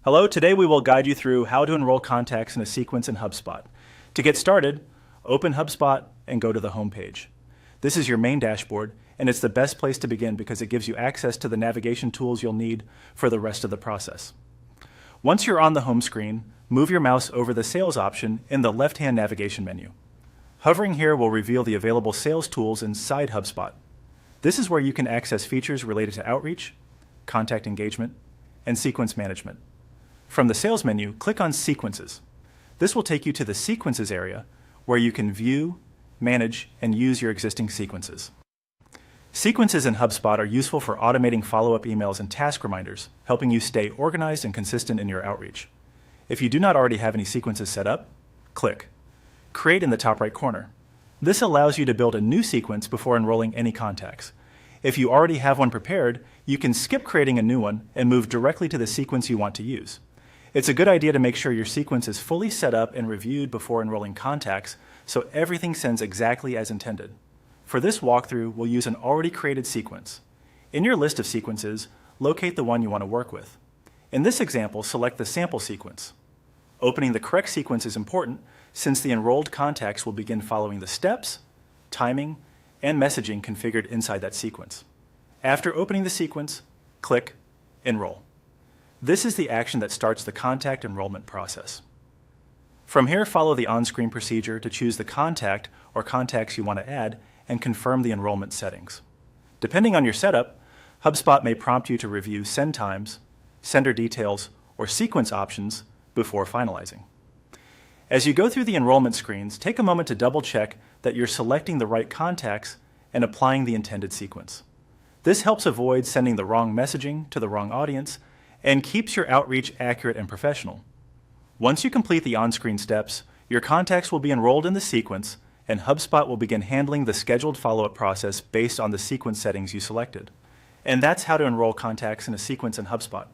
Hello, today we will guide you through how to enroll contacts in a sequence in HubSpot. To get started, open HubSpot and go to the home page. This is your main dashboard, and it's the best place to begin because it gives you access to the navigation tools you'll need for the rest of the process. Once you're on the home screen, move your mouse over the Sales option in the left-hand navigation menu. Hovering here will reveal the available sales tools inside HubSpot. This is where you can access features related to outreach, contact engagement, and sequence management. From the Sales menu, click on Sequences. This will take you to the Sequences area, where you can view, manage, and use your existing sequences. Sequences in HubSpot are useful for automating follow-up emails and task reminders, helping you stay organized and consistent in your outreach. If you do not already have any sequences set up, click Create in the top right corner. This allows you to build a new sequence before enrolling any contacts. If you already have one prepared, you can skip creating a new one and move directly to the sequence you want to use. It's a good idea to make sure your sequence is fully set up and reviewed before enrolling contacts so everything sends exactly as intended. For this walkthrough, we'll use an already created sequence. In your list of sequences, locate the one you want to work with. In this example, select the sample sequence. Opening the correct sequence is important since the enrolled contacts will begin following the steps, timing, and messaging configured inside that sequence. After opening the sequence, click Enroll. This is the action that starts the contact enrollment process. From here, follow the on-screen procedure to choose the contact or contacts you want to add and confirm the enrollment settings. Depending on your setup, HubSpot may prompt you to review send times, sender details, or sequence options before finalizing. As you go through the enrollment screens, take a moment to double-check that you're selecting the right contacts and applying the intended sequence. This helps avoid sending the wrong messaging to the wrong audience and keeps your outreach accurate and professional. Once you complete the on-screen steps, your contacts will be enrolled in the sequence, and HubSpot will begin handling the scheduled follow-up process based on the sequence settings you selected. And that's how to enroll contacts in a sequence in HubSpot.